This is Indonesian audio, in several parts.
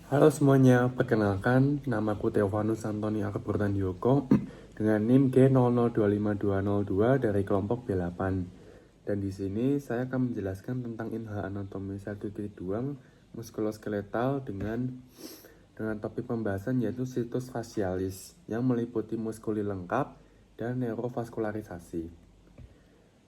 Halo semuanya, perkenalkan namaku Teovanus Antoni Arburtanyoko dengan NIM G002522 dari kelompok B8. Dan di sini saya akan menjelaskan tentang inhal anatomi 1.2 muskuloskeletal dengan topik pembahasan yaitu situs facialis yang meliputi muskuli lengkap dan neurovaskularisasi.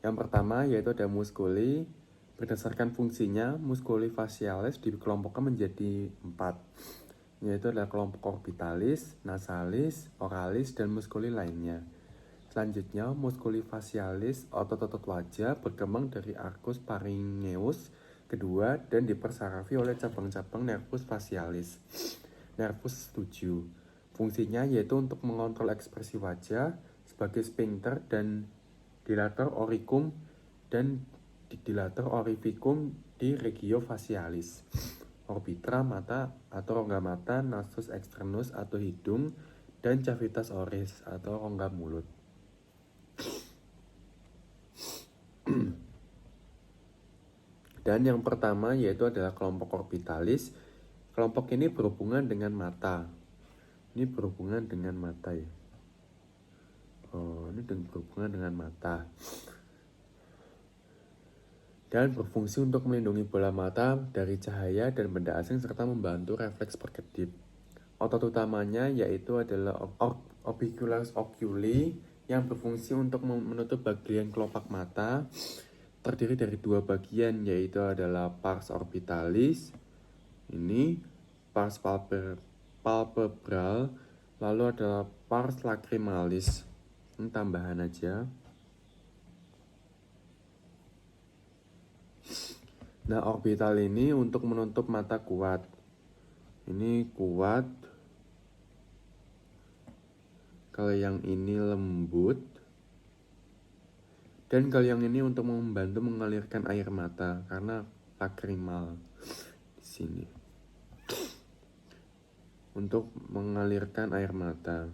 Yang pertama yaitu ada muskuli. Berdasarkan fungsinya, muskuli facialis dikelompokkan menjadi 4, yaitu adalah kelompok orbitalis, nasalis, oralis, dan muskuli lainnya. Selanjutnya, muskuli facialis otot-otot wajah berkembang dari arcus pharyngeus kedua dan dipersarafi oleh cabang-cabang nervus facialis. Nervus 7. Fungsinya yaitu untuk mengontrol ekspresi wajah sebagai sphincter dan dilator auricum dan dilator aurificum di regio facialis. Orbitra mata atau rongga mata, nasus externus atau hidung, dan cavitas oris atau rongga mulut. Dan yang pertama yaitu adalah kelompok orbitalis. Kelompok ini berhubungan dengan mata. Ini berhubungan dengan mata ya. Ini berhubungan dengan mata. Dan berfungsi untuk melindungi bola mata dari cahaya dan benda asing serta membantu refleks berkedip. Otot utamanya yaitu adalah orbicularis oculi yang berfungsi untuk menutup bagian kelopak mata, terdiri dari dua bagian yaitu adalah pars orbitalis, ini pars palpebral, lalu adalah pars lacrimalis. Ini tambahan aja. Nah, orbital ini untuk menutup mata kuat. Ini kuat. Kalau yang ini lembut. Dan kalau yang ini untuk membantu mengalirkan air mata karena lacrimal di sini. Untuk mengalirkan air mata.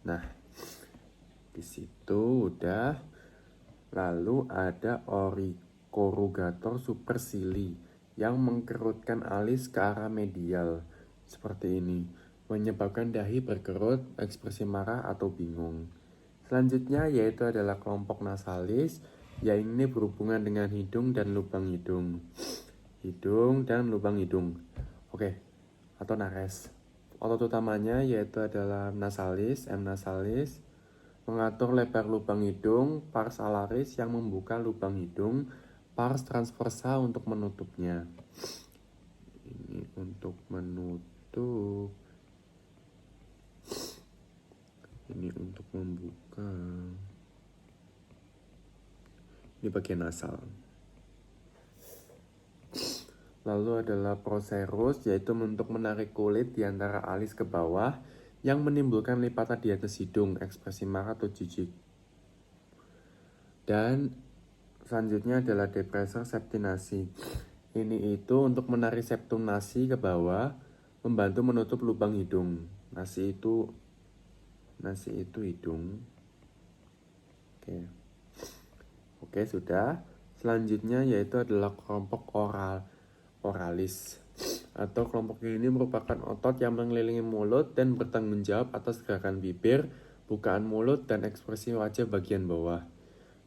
Nah, di situ udah. Lalu ada corrugator supercili yang mengkerutkan alis ke arah medial seperti ini, menyebabkan dahi berkerut, ekspresi marah atau bingung. Selanjutnya yaitu adalah kelompok nasalis, yang ini berhubungan dengan hidung dan lubang hidung. Hidung dan lubang hidung. Oke, atau nares. Otot utamanya yaitu adalah nasalis, M nasalis, mengatur lebar lubang hidung, pars alaris yang membuka lubang hidung, pars transversa untuk menutupnya. Ini untuk menutup. Ini untuk membuka. Ini bagian nasal. Lalu adalah procerus, yaitu untuk menarik kulit di antara alis ke bawah yang menimbulkan lipatan di atas hidung, ekspresi marah atau jijik. Dan selanjutnya adalah depressor septinasi. Ini itu untuk menarik septum nasi ke bawah, membantu menutup lubang hidung. Nasi itu hidung. Oke, sudah. Selanjutnya yaitu adalah kelompok oralis. Atau kelompok ini merupakan otot yang mengelilingi mulut dan bertanggung jawab atas gerakan bibir, bukaan mulut, dan ekspresi wajah bagian bawah.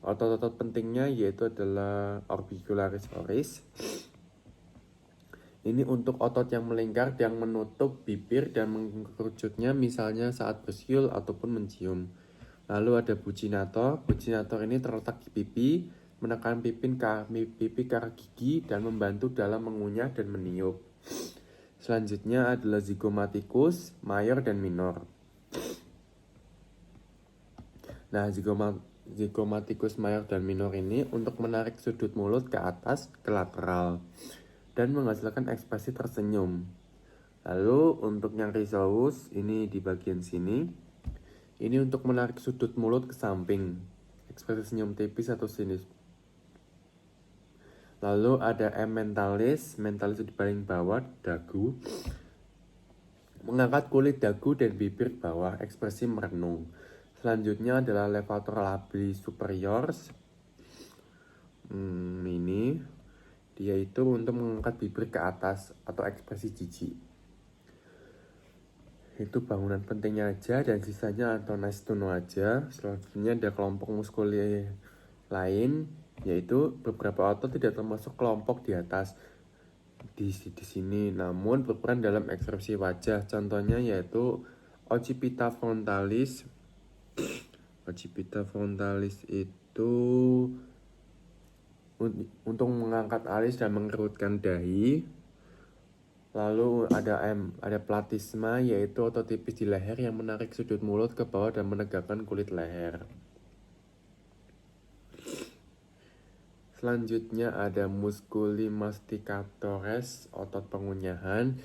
Otot-otot pentingnya yaitu adalah orbicularis oris. Ini untuk otot yang melingkar yang menutup bibir dan mengerucutnya misalnya saat bersiul ataupun mencium. Lalu ada buccinator. Buccinator ini terletak di pipi, menekan pipi ke arah gigi dan membantu dalam mengunyah dan meniup. Selanjutnya adalah zygomaticus mayor dan minor. Nah, zygomaticus mayor dan minor ini untuk menarik sudut mulut ke atas ke lateral dan menghasilkan ekspresi tersenyum. Lalu untuk yang rhizous ini di bagian sini. Ini untuk menarik sudut mulut ke samping, ekspresi senyum tipis atau sinis. Lalu ada M mentalis itu di paling bawah, dagu. Mengangkat kulit dagu dan bibir bawah, ekspresi merenung. Selanjutnya adalah levator labili superior. Ini dia itu untuk mengangkat bibir ke atas atau ekspresi jijik. Itu bangunan pentingnya aja dan sisanya atau nice to know aja. Selanjutnya ada kelompok muskuli lain, yaitu beberapa otot tidak termasuk kelompok di atas di sini, namun berperan dalam ekspresi wajah. Contohnya yaitu occipita frontalis. Occipita frontalis itu untuk mengangkat alis dan mengerutkan dahi. Lalu ada platisma, yaitu otot tipis di leher yang menarik sudut mulut ke bawah dan menegakkan kulit leher. Selanjutnya ada musculi masticatores, otot pengunyahan.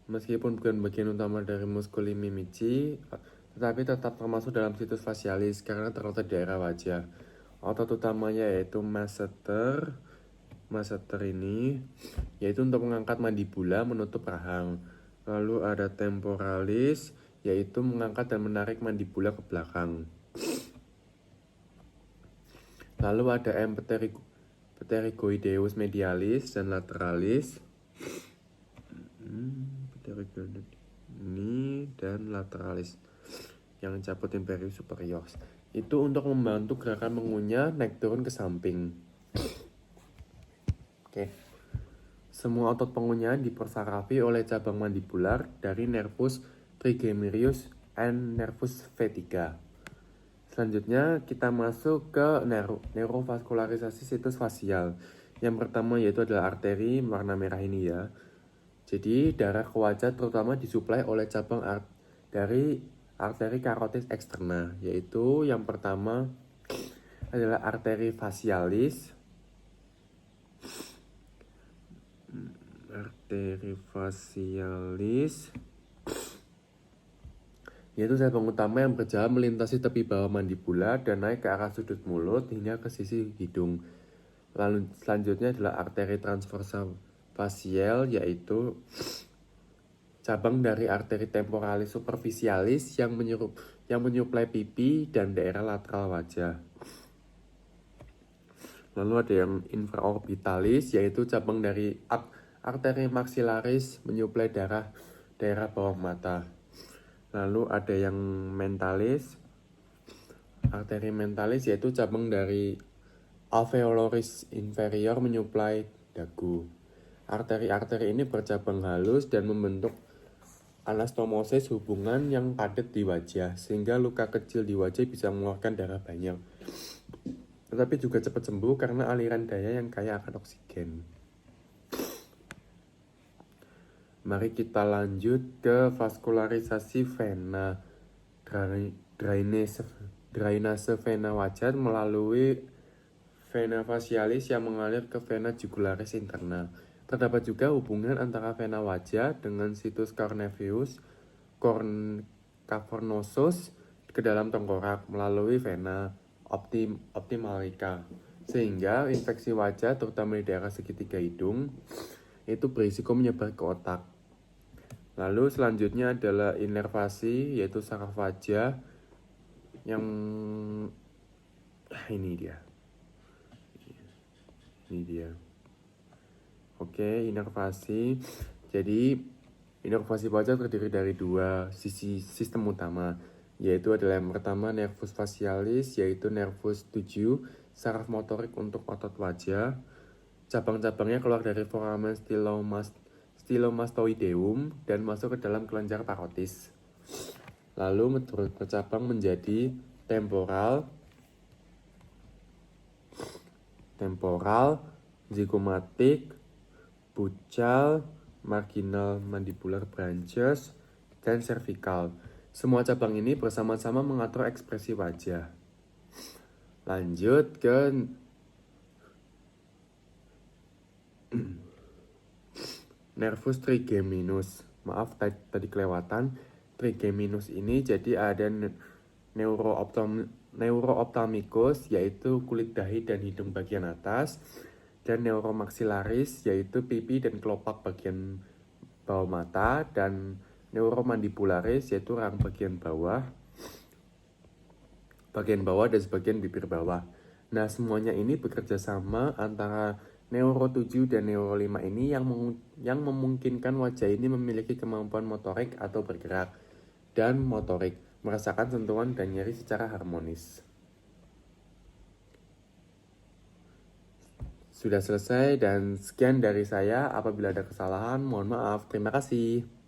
Meskipun bukan bagian utama dari musculi mimici, tetapi tetap termasuk dalam situs facialis karena terletak di daerah wajah. Otot utamanya yaitu masseter. Masseter ini yaitu untuk mengangkat mandibula menutup rahang. Lalu ada temporalis, yaitu mengangkat dan menarik mandibula ke belakang. Lalu ada pterygoideus medialis dan lateralis. Ini dan lateralis yang cabut imperius superior. Itu untuk membantu gerakan mengunyah naik turun ke samping. Oke. Semua otot pengunyahan dipersarafi oleh cabang mandibular dari nervus trigeminius and nervus V3. Selanjutnya kita masuk ke neurovaskularisasi situs fasial. Yang pertama yaitu adalah arteri warna merah ini ya. Jadi darah ke wajah terutama disuplai oleh cabang dari arteri karotis eksterna, yaitu yang pertama adalah arteri facialis. Arteri facialis yaitu cabang utama yang berjalan melintasi tepi bawah mandibula dan naik ke arah sudut mulut hingga ke sisi hidung. Lalu selanjutnya adalah arteri transversa facial, yaitu cabang dari arteri temporalis superficialis yang menyuplai pipi dan daerah lateral wajah. Lalu ada yang infraorbitalis, yaitu cabang dari arteri maxillaris menyuplai daerah bawah mata. Lalu ada yang mentalis. Arteri mentalis yaitu cabang dari alveoloris inferior menyuplai dagu. Arteri-arteri ini bercabang halus dan membentuk anastomosis, hubungan yang padat di wajah, sehingga luka kecil di wajah bisa mengeluarkan darah banyak. Tetapi juga cepat sembuh karena aliran daya yang kaya akan oksigen. Mari kita lanjut ke vaskularisasi vena. Drainase vena wajah melalui vena facialis yang mengalir ke vena jugularis interna. Terdapat juga hubungan antara vena wajah dengan situs cavernosus ke dalam tengkorak melalui vena ophthalmica, sehingga infeksi wajah terutama di daerah segitiga hidung itu berisiko menyebar ke otak. Lalu selanjutnya adalah inervasi, yaitu saraf wajah yang ini dia. Oke, inervasi. Jadi inervasi wajah terdiri dari dua sisi sistem utama, yaitu adalah yang pertama nervus facialis, yaitu nervus 7, saraf motorik untuk otot wajah. Cabang-cabangnya keluar dari foramen stylomastoideum dan masuk ke dalam kelenjar parotis. Lalu bercabang menjadi temporal, zygomatic, buccal, marginal mandibular branches, dan cervical. Semua cabang ini bersama-sama mengatur ekspresi wajah. Lanjut ke nervus trigeminus. Maaf tadi kelewatan. Trigeminus ini jadi ada neuroophthalmicus, yaitu kulit dahi dan hidung bagian atas, dan neuromaxillaris, yaitu pipi dan kelopak bagian bawah mata, dan neuromandibularis, yaitu rahang bagian bawah dan sebagian bibir bawah. Nah, semuanya ini bekerja sama antara neuro 7 dan neuro 5 ini yang memungkinkan wajah ini memiliki kemampuan motorik atau bergerak dan motorik, merasakan sentuhan dan nyeri secara harmonis. Sudah selesai dan sekian dari saya. Apabila ada kesalahan, mohon maaf. Terima kasih.